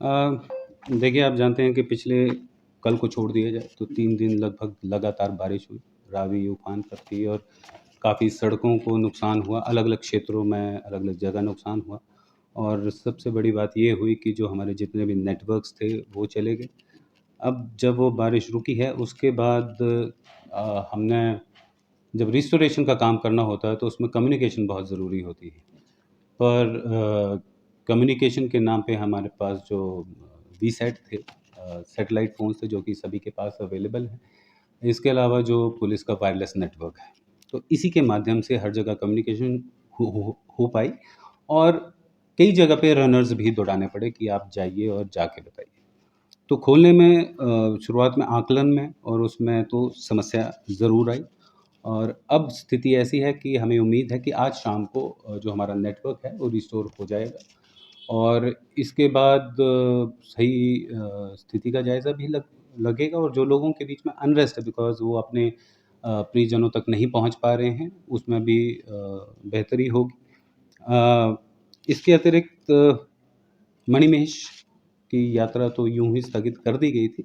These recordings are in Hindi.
अ, देखिए, आप जानते हैं कि पिछले कल को छोड़ दिया जाए तो 3 दिन लगभग लगातार बारिश हुई, रावी उफान पर थी और काफ़ी सड़कों को नुकसान हुआ, अलग-अलग क्षेत्रों में अलग-अलग जगह नुकसान हुआ। और सबसे बड़ी बात ये हुई कि जो हमारे जितने भी नेटवर्क्स थे वो चले गए। अब जब वो बारिश रुकी है उसके बाद हमने जब रिस्टोरेशन का काम करना होता है तो उसमें कम्युनिकेशन बहुत ज़रूरी होती है। पर कम्युनिकेशन के नाम पे हमारे पास जो वीसैट थे, सैटेलाइट फ़ोन्स थे जो कि सभी के पास अवेलेबल हैं। इसके अलावा जो पुलिस का वायरलेस नेटवर्क है, तो इसी के माध्यम से हर जगह कम्युनिकेशन हो पाई और कई जगह पे रनर्स भी दौड़ाने पड़े कि आप जाइए और जाके बताइए। तो खोलने में शुरुआत में आकलन में और उसमें तो समस्या ज़रूर आई और अब स्थिति ऐसी है कि हमें उम्मीद है कि आज शाम को जो हमारा नेटवर्क है वो रिस्टोर हो जाएगा और इसके बाद सही स्थिति का जायज़ा भी लगेगा और जो लोगों के बीच में अनरेस्ट है बिकॉज़ वो अपने प्रियजनों तक नहीं पहुंच पा रहे हैं, उसमें भी बेहतरी होगी। इसके अतिरिक्त मणिमहेश की यात्रा तो यूं ही स्थगित कर दी गई थी,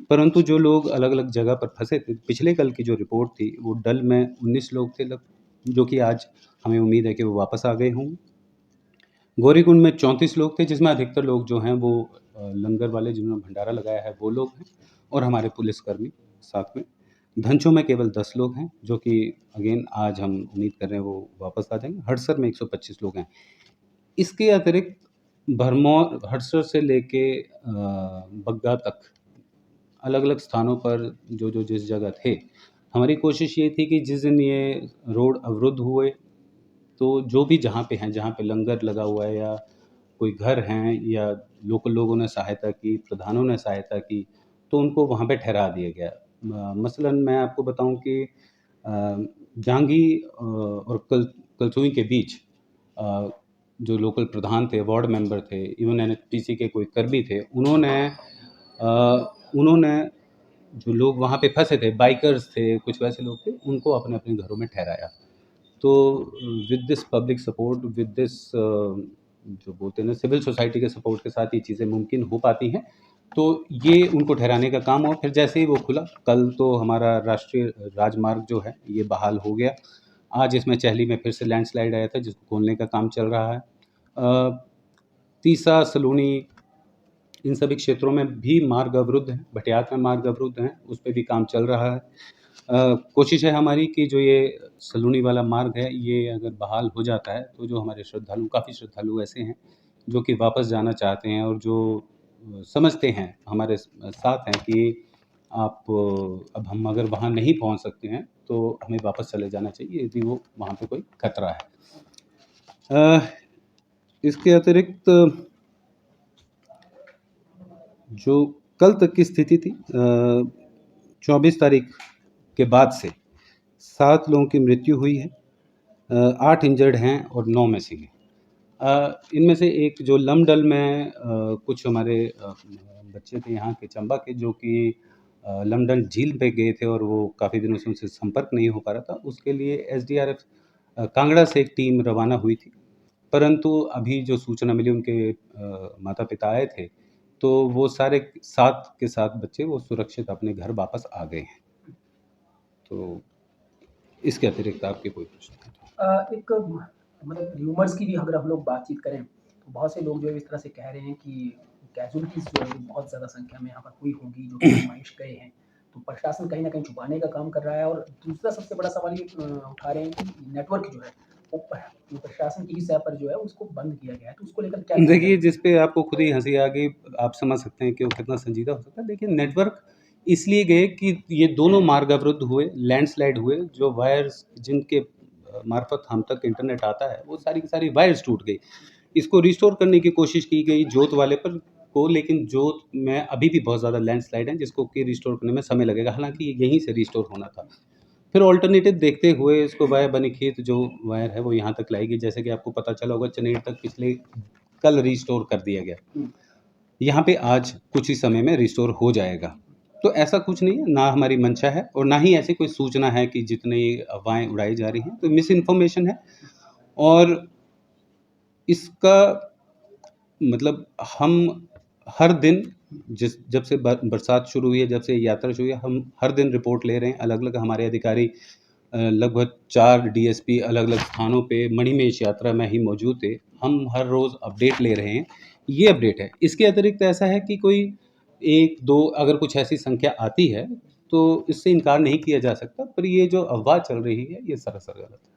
परंतु जो लोग अलग-अलग जगह पर फंसे थे, पिछले कल की जो रिपोर्ट थी वो डल में 19 लोग थे जो कि आज हमें उम्मीद है कि वो वापस आ गए होंगे। गौरीकुंड में 34 लोग थे जिसमें अधिकतर लोग जो हैं वो लंगर वाले जिन्होंने भंडारा लगाया है वो लोग हैं और हमारे पुलिसकर्मी साथ में। धंचों में केवल 10 लोग हैं जो कि अगेन आज हम उम्मीद कर रहे हैं वो वापस आ जाएंगे। हड़सर में 125 लोग हैं। इसके अतिरिक्त भरमौर हड़सर से लेके बग्गा तक अलग-अलग स्थानों पर जो जिस जगह थे, हमारी कोशिश ये थी कि जिस दिन ये रोड अवरुद्ध हुए तो जो भी जहाँ पे हैं, जहाँ पे लंगर लगा हुआ है या कोई घर हैं या लोकल लोगों ने सहायता की, प्रधानों ने सहायता की, तो उनको वहाँ पे ठहरा दिया गया। मसलन मैं आपको बताऊँ कि जांगी और कलसुई के बीच जो लोकल प्रधान थे, वार्ड मेंबर थे, इवन एनएचपीसी के कोई कर्मी थे, उन्होंने जो लोग वहाँ पे फँसे थे, बाइकर्स थे, कुछ वैसे लोग थे, उनको अपने-अपने घरों में ठहराया। तो with this public support, with this जो बोलते हैं ना सिविल सोसाइटी के सपोर्ट के साथ ये चीज़ें मुमकिन हो पाती हैं। तो ये उनको ठहराने का काम हुआ। फिर जैसे ही वो खुला, कल तो हमारा राष्ट्रीय राजमार्ग जो है ये बहाल हो गया। आज इसमें चहली में फिर से लैंडस्लाइड आया था जिसको खोलने का काम चल रहा है। तीसा, सलूनी इन सभी क्षेत्रों में भी मार्ग अवरुद्ध हैं, भटियात में मार्ग अवरुद्ध हैं, उस पे भी काम चल रहा है। कोशिश है हमारी कि जो ये सलूनी वाला मार्ग है, ये अगर बहाल हो जाता है, तो जो हमारे श्रद्धालु काफ़ी श्रद्धालु ऐसे हैं, जो कि वापस जाना चाहते हैं और जो समझते हैं, हमारे साथ हैं कि आप अब हम अगर वहाँ नहीं पहुँच सकते हैं, तो हमें वापस चले जाना चाहिए यदि वो वहाँ पे कोई खतरा है। इसके अतिरिक्त जो कल तक की स्थिति थी, 24 तारीख के बाद से 7 लोगों की मृत्यु हुई है, 8 इंजर्ड हैं और 9 मिसिंग हैं। इनमें से एक जो लमडल में कुछ हमारे बच्चे थे यहाँ के चंबा के जो कि लमडल झील पे गए थे और वो काफ़ी दिनों से उनसे संपर्क नहीं हो पा रहा था, उसके लिए एसडीआरएफ कांगड़ा से एक टीम रवाना हुई थी। परंतु अभी जो सूचना मिली उनके माता-पिता आए थे, तो वो सारे 7 के 7 बच्चे वो सुरक्षित अपने घर वापस आ गए हैं। तो इसके अतिरिक्त आपके कोई प्रश्न है तो? एक मतलब र्यूमर्स की भी अगर हम लोग बातचीत करें, तो बहुत से लोग जो है इस तरह से कह रहे हैं कि कैजुअलिटीज़ जो है वो बहुत ज़्यादा संख्या में यहाँ पर हुई होंगी, जो कि आजमाइश गए हैं। तो प्रशासन कहीं न कहीं छुपाने का काम कर रहा है और दूसरा सबसे बड़ा सवाल ये उठा रहे हैं कि नेटवर्क जो है, वो प्रशासन की ही सतह पर जो है उसको बंद किया गया है, तो उसको लेकर क्या कहना देखिए, चाहेंगे? जिस पे आपको खुद ही हँसी आ गई, आप समझ सकते हैं कि वो कितना संजीदा हो सकता है। देखिए, नेटवर्क इसलिए गए कि ये दोनों मार्ग अवरुद्ध हुए, लैंडस्लाइड हुए, जो वायर्स जिनके मार्फ़त हम तक इंटरनेट आता है, वो सारी की सारी वायर्स टूट गई। इसको रिस्टोर करने की कोशिश की गई जोत वाले पर को, लेकिन जोत में अभी भी बहुत ज़्यादा लैंडस्लाइड है, जिसको कि रिस्टोर करने में समय लगेगा। हालाँकि यहीं से रिस्टोर होना था। फिर अल्टरनेटिव देखते हुए इसको वाया बनीखेत जो वायर है, वो यहाँ तक लाई गई। जैसे कि आपको पता चला होगा, चनेड़ तक पिछले कल रिस्टोर कर दिया गया। यहाँ पे आज कुछ ही समय में रिस्टोर हो जाएगा। तो ऐसा कुछ नहीं है, ना हमारी मंशा है और ना ही ऐसी कोई सूचना है कि जितनी अफ़वाहें उड़ाई जा रही हैं, तो मिस इन्फॉर्मेशन है। और इसका मतलब हम हर दिन जब से बरसात शुरू हुई है, जब से यात्रा शुरू हुई है, हम हर दिन रिपोर्ट ले रहे हैं। अलग-अलग हमारे अधिकारी लगभग 4 डीएसपी अलग-अलग स्थानों पे मणिमहेश यात्रा में ही मौजूद थे। हम हर रोज़ अपडेट ले रहे हैं। ये अपडेट है। इसके अतिरिक्त ऐसा है कि कोई 1-2 अगर कुछ ऐसी संख्या आती है, तो इससे इनकार नहीं किया जा सकता, पर ये जो अफ़वाह चल रही है, ये सरासर गलत है।